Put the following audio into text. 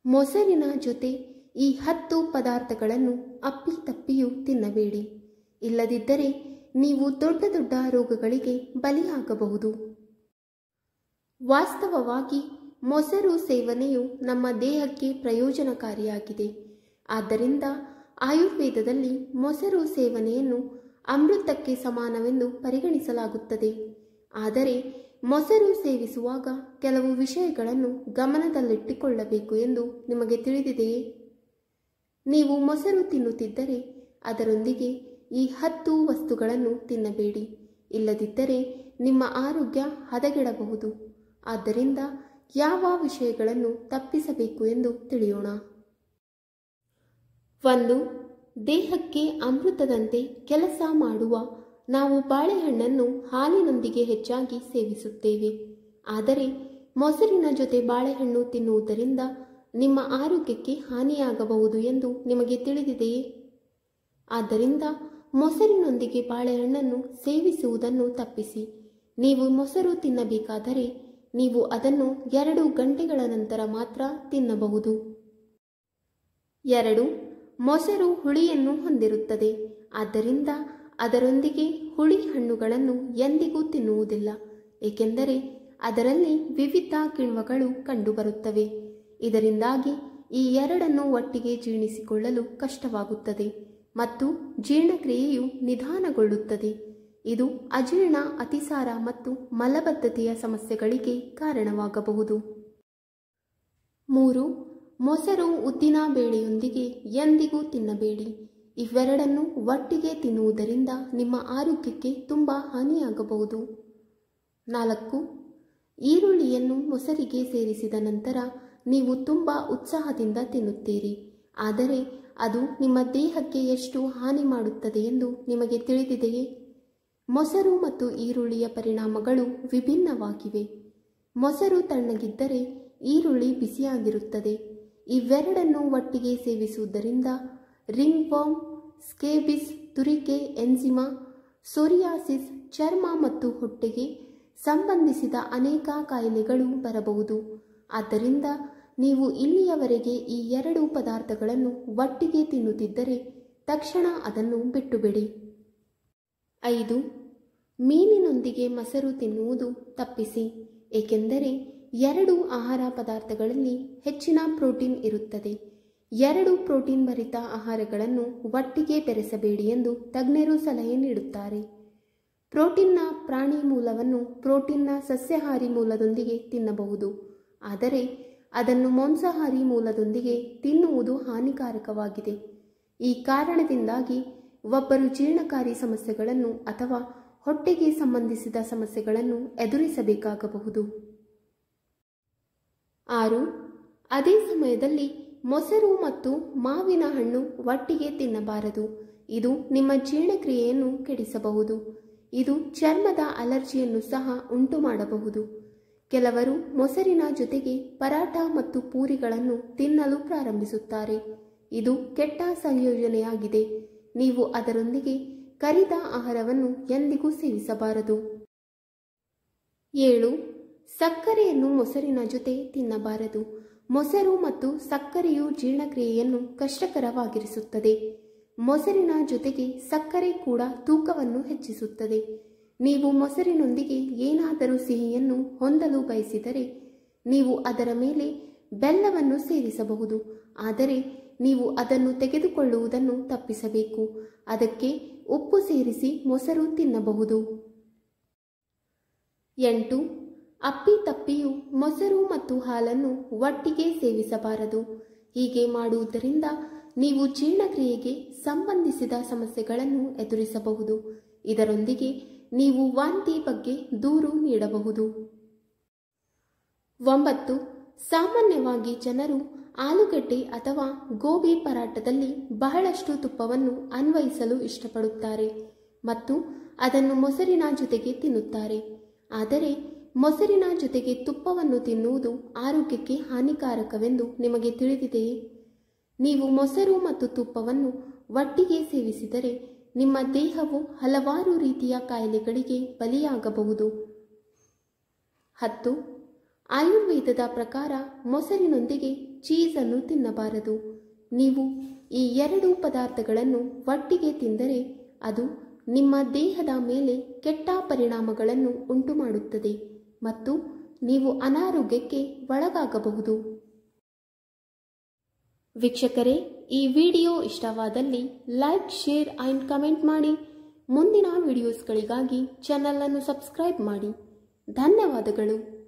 ಮೊಸರಿನ ಜೊತೆ ಈ 10 ಪದಾರ್ಥಗಳನ್ನು ಅಪ್ಪಿತಪ್ಪಿಯೂ ತಿನ್ನಬೇಡಿ. ಇಲ್ಲದಿದ್ದರೆ ನೀವು ದೊಡ್ಡ ದೊಡ್ಡ ರೋಗಗಳಿಗೆ ಬಲಿಯಾಗಬಹುದು. ವಾಸ್ತವವಾಗಿ ಮೊಸರು ಸೇವನೆಯು ನಮ್ಮ ದೇಹಕ್ಕೆ ಪ್ರಯೋಜನಕಾರಿಯಾಗಿದೆ. ಆದ್ದರಿಂದ ಆಯುರ್ವೇದದಲ್ಲಿ ಮೊಸರು ಸೇವನೆಯನ್ನು ಅಮೃತಕ್ಕೆ ಸಮಾನವೆಂದು ಪರಿಗಣಿಸಲಾಗುತ್ತದೆ. ಆದರೆ ಮೊಸರು ಸೇವಿಸುವಾಗ ಕೆಲವು ವಿಷಯಗಳನ್ನು ಗಮನದಲ್ಲಿಟ್ಟುಕೊಳ್ಳಬೇಕು ಎಂದು ನಿಮಗೆ ತಿಳಿದಿದೆಯೇ? ನೀವು ಮೊಸರು ತಿನ್ನುತ್ತಿದ್ದರೆ ಅದರೊಂದಿಗೆ ಈ 10 ವಸ್ತುಗಳನ್ನು ತಿನ್ನಬೇಡಿ. ಇಲ್ಲದಿದ್ದರೆ ನಿಮ್ಮ ಆರೋಗ್ಯ ಹದಗೆಡಬಹುದು. ಆದ್ದರಿಂದ ಯಾವ ವಿಷಯಗಳನ್ನು ತಪ್ಪಿಸಬೇಕು ಎಂದು ತಿಳಿಯೋಣ. 1. ದೇಹಕ್ಕೆ ಅಮೃತದಂತೆ ಕೆಲಸ ಮಾಡುವ ನಾವು ಬಾಳೆಹಣ್ಣನ್ನು ಹಾಲಿನೊಂದಿಗೆ ಹೆಚ್ಚಾಗಿ ಸೇವಿಸುತ್ತೇವೆ. ಆದರೆ ಮೊಸರಿನ ಜೊತೆ ಬಾಳೆಹಣ್ಣು ತಿನ್ನುವುದರಿಂದ ನಿಮ್ಮ ಆರೋಗ್ಯಕ್ಕೆ ಹಾನಿಯಾಗಬಹುದು ಎಂದು ನಿಮಗೆ ತಿಳಿದಿದೆಯೇ? ಆದ್ದರಿಂದ ಮೊಸರಿನೊಂದಿಗೆ ಬಾಳೆಹಣ್ಣನ್ನು ಸೇವಿಸುವುದನ್ನು ತಪ್ಪಿಸಿ. ನೀವು ಮೊಸರು ತಿನ್ನಬೇಕಾದರೆ ನೀವು ಅದನ್ನು 2 ಗಂಟೆಗಳ ನಂತರ ಮಾತ್ರ ತಿನ್ನಬಹುದು. 2. ಮೊಸರು ಹುಳಿಯನ್ನು ಹೊಂದಿರುತ್ತದೆ. ಆದ್ದರಿಂದ ಅದರೊಂದಿಗೆ ಹುಳಿ ಹಣ್ಣುಗಳನ್ನು ಎಂದಿಗೂ ತಿನ್ನುವುದಿಲ್ಲ, ಏಕೆಂದರೆ ಅದರಲ್ಲಿ ವಿವಿಧ ಕಿಣ್ವಗಳು ಕಂಡುಬರುತ್ತವೆ. ಇದರಿಂದಾಗಿ ಈ ಎರಡನ್ನು ಒಟ್ಟಿಗೆ ಜೀರ್ಣಿಸಿಕೊಳ್ಳಲು ಕಷ್ಟವಾಗುತ್ತದೆ ಮತ್ತು ಜೀರ್ಣಕ್ರಿಯೆಯು ನಿಧಾನಗೊಳ್ಳುತ್ತದೆ. ಇದು ಅಜೀರ್ಣ, ಅತಿಸಾರ ಮತ್ತು ಮಲಬದ್ಧತೆಯ ಸಮಸ್ಯೆಗಳಿಗೆ ಕಾರಣವಾಗಬಹುದು. 3. ಮೊಸರು ಉದ್ದಿನ ಬೇಳೆಯೊಂದಿಗೆ ಎಂದಿಗೂ ತಿನ್ನಬೇಡಿ. ಇವೆರಡನ್ನು ಒಟ್ಟಿಗೆ ತಿನ್ನುವುದರಿಂದ ನಿಮ್ಮ ಆರೋಗ್ಯಕ್ಕೆ ತುಂಬ ಹಾನಿಯಾಗಬಹುದು. 4. ಈರುಳ್ಳಿಯನ್ನು ಮೊಸರಿಗೆ ಸೇರಿಸಿದ ನಂತರ ನೀವು ತುಂಬ ಉತ್ಸಾಹದಿಂದ ತಿನ್ನುತ್ತೀರಿ. ಆದರೆ ಅದು ನಿಮ್ಮ ದೇಹಕ್ಕೆ ಎಷ್ಟು ಹಾನಿ ಮಾಡುತ್ತದೆ ಎಂದು ನಿಮಗೆ ತಿಳಿದಿದೆಯೇ? ಮೊಸರು ಮತ್ತು ಈರುಳ್ಳಿಯ ಪರಿಣಾಮಗಳು ವಿಭಿನ್ನವಾಗಿವೆ. ಮೊಸರು ತಣ್ಣಗಿದ್ದರೆ ಈರುಳ್ಳಿ ಬಿಸಿಯಾಗಿರುತ್ತದೆ. ಇವೆರಡನ್ನು ಒಟ್ಟಿಗೆ ಸೇವಿಸುವುದರಿಂದ ರಿಂಗ್ ವರ್ಮ್, ಸ್ಕೇಬಿಸ್, ತುರಿಕೆ, ಎನ್ಜಿಮಾ, ಸೋರಿಯಾಸಿಸ್, ಚರ್ಮ ಮತ್ತು ಹೊಟ್ಟೆಗೆ ಸಂಬಂಧಿಸಿದ ಅನೇಕ ಕಾಯಿಲೆಗಳು ಬರಬಹುದು. ಆದ್ದರಿಂದ ನೀವು ಇಲ್ಲಿಯವರೆಗೆ ಈ 2 ಪದಾರ್ಥಗಳನ್ನು ಒಟ್ಟಿಗೆ ತಿನ್ನುತ್ತಿದ್ದರೆ ತಕ್ಷಣ ಅದನ್ನು ಬಿಟ್ಟುಬಿಡಿ. 5. ಮೀನಿನೊಂದಿಗೆ ಮೊಸರು ತಿನ್ನುವುದು ತಪ್ಪಿಸಿ, ಏಕೆಂದರೆ 2 ಆಹಾರ ಪದಾರ್ಥಗಳಲ್ಲಿ ಹೆಚ್ಚಿನ ಪ್ರೋಟೀನ್ ಇರುತ್ತದೆ. 2 ಪ್ರೋಟೀನ್ ಭರಿತ ಆಹಾರಗಳನ್ನು ಒಟ್ಟಿಗೆ ಬೆರೆಸಬೇಡಿ ಎಂದು ತಜ್ಞರು ಸಲಹೆ ನೀಡುತ್ತಾರೆ. ಪ್ರೋಟೀನ್ನ ಪ್ರಾಣಿ ಮೂಲವನ್ನು ಪ್ರೋಟೀನ್ನ ಸಸ್ಯಾಹಾರಿ ಮೂಲದೊಂದಿಗೆ ತಿನ್ನಬಹುದು, ಆದರೆ ಅದನ್ನು ಮಾಂಸಾಹಾರಿ ಮೂಲದೊಂದಿಗೆ ತಿನ್ನುವುದು ಹಾನಿಕಾರಕವಾಗಿದೆ. ಈ ಕಾರಣದಿಂದಾಗಿ ಒಬ್ಬರು ಜೀರ್ಣಕಾರಿ ಸಮಸ್ಯೆಗಳನ್ನು ಅಥವಾ ಹೊಟ್ಟೆಗೆ ಸಂಬಂಧಿಸಿದ ಸಮಸ್ಯೆಗಳನ್ನು ಎದುರಿಸಬೇಕಾಗಬಹುದು. 6. ಅದೇ ಸಮಯದಲ್ಲಿ ಮೊಸರು ಮತ್ತು ಮಾವಿನ ಹಣ್ಣು ಒಟ್ಟಿಗೆ ತಿನ್ನಬಾರದು. ಇದು ನಿಮ್ಮ ಜೀರ್ಣಕ್ರಿಯೆಯನ್ನು ಕೆಡಿಸಬಹುದು. ಇದು ಚರ್ಮದ ಅಲರ್ಜಿಯನ್ನು ಸಹ ಉಂಟು ಮಾಡಬಹುದು. ಕೆಲವರು ಮೊಸರಿನ ಜೊತೆಗೆ ಪರಾಠ ಮತ್ತು ಪೂರಿಗಳನ್ನು ತಿನ್ನಲು ಪ್ರಾರಂಭಿಸುತ್ತಾರೆ. ಇದು ಕೆಟ್ಟ ಸಂಯೋಜನೆಯಾಗಿದೆ. ನೀವು ಅದರೊಂದಿಗೆ ಕರಿದ ಆಹಾರವನ್ನು ಎಂದಿಗೂ ಸೇವಿಸಬಾರದು. 7. ಸಕ್ಕರೆಯನ್ನು ಮೊಸರಿನ ಜೊತೆ ತಿನ್ನಬಾರದು. ಮೊಸರು ಮತ್ತು ಸಕ್ಕರೆಯು ಜೀರ್ಣಕ್ರಿಯೆಯನ್ನು ಕಷ್ಟಕರವಾಗಿರಿಸುತ್ತದೆ. ಮೊಸರಿನ ಜೊತೆಗೆ ಸಕ್ಕರೆ ಕೂಡ ತೂಕವನ್ನು ಹೆಚ್ಚಿಸುತ್ತದೆ. ನೀವು ಮೊಸರಿನೊಂದಿಗೆ ಏನಾದರೂ ಸಿಹಿಯನ್ನು ಹೊಂದಲು ಬಯಸಿದರೆ ನೀವು ಅದರ ಮೇಲೆ ಬೆಲ್ಲವನ್ನು ಸೇರಿಸಬಹುದು, ಆದರೆ ನೀವು ಅದನ್ನು ತೆಗೆದುಕೊಳ್ಳುವುದನ್ನು ತಪ್ಪಿಸಬೇಕು. ಅದಕ್ಕೆ ಉಪ್ಪು ಸೇರಿಸಿ ಮೊಸರು ತಿನ್ನಬಹುದು. 8. ಅಪ್ಪಿತಪ್ಪಿಯು ಮೊಸರು ಮತ್ತು ಹಾಲನ್ನು ಒಟ್ಟಿಗೆ ಸೇವಿಸಬಾರದು. ಹೀಗೆ ಮಾಡುವುದರಿಂದ ನೀವು ಜೀರ್ಣಕ್ರಿಯೆಗೆ ಸಂಬಂಧಿಸಿದ ಸಮಸ್ಯೆಗಳನ್ನು ಎದುರಿಸಬಹುದು. ಇದರೊಂದಿಗೆ ನೀವು ವಾಂತಿ ಬಗ್ಗೆ ದೂರು ನೀಡಬಹುದು. 9. ಸಾಮಾನ್ಯವಾಗಿ ಜನರು ಆಲೂಗಡ್ಡೆ ಅಥವಾ ಗೋಬಿ ಪರಾಟದಲ್ಲಿ ಬಹಳಷ್ಟು ತುಪ್ಪವನ್ನು ಅನ್ವಯಿಸಲು ಇಷ್ಟಪಡುತ್ತಾರೆ ಮತ್ತು ಅದನ್ನು ಮೊಸರಿನ ಜೊತೆಗೆ ತಿನ್ನುತ್ತಾರೆ. ಆದರೆ ಮೊಸರಿನ ಜೊತೆಗೆ ತುಪ್ಪವನ್ನು ತಿನ್ನುವುದು ಆರೋಗ್ಯಕ್ಕೆ ಹಾನಿಕಾರಕವೆಂದು ನಿಮಗೆ ತಿಳಿದಿದೆಯೇ? ನೀವು ಮೊಸರು ಮತ್ತು ತುಪ್ಪವನ್ನು ಒಟ್ಟಿಗೆ ಸೇವಿಸಿದರೆ ನಿಮ್ಮ ದೇಹವು ಹಲವಾರು ರೀತಿಯ ಕಾಯಿಲೆಗಳಿಗೆ ಬಲಿಯಾಗಬಹುದು. 10. ಆಯುರ್ವೇದದ ಪ್ರಕಾರ ಮೊಸರಿನೊಂದಿಗೆ ಚೀಸನ್ನು ತಿನ್ನಬಾರದು. ನೀವು ಈ ಎರಡು ಪದಾರ್ಥಗಳನ್ನು ಒಟ್ಟಿಗೆ ತಿಂದರೆ ಅದು ನಿಮ್ಮ ದೇಹದ ಮೇಲೆ ಕೆಟ್ಟ ಪರಿಣಾಮಗಳನ್ನು ಉಂಟುಮಾಡುತ್ತದೆ ಮತ್ತು ನೀವು ಅನಾರೋಗ್ಯಕ್ಕೆ ಒಳಗಾಗಬಹುದು. ವೀಕ್ಷಕರೇ, ಈ ವಿಡಿಯೋ ಇಷ್ಟವಾದಲ್ಲಿ ಲೈಕ್, ಶೇರ್ ಆ್ಯಂಡ್ ಕಮೆಂಟ್ ಮಾಡಿ. ಮುಂದಿನ ವಿಡಿಯೋಸ್ಗಳಿಗಾಗಿ ಚಾನಲ್ ಅನ್ನು ಸಬ್ಸ್ಕ್ರೈಬ್ ಮಾಡಿ. ಧನ್ಯವಾದಗಳು.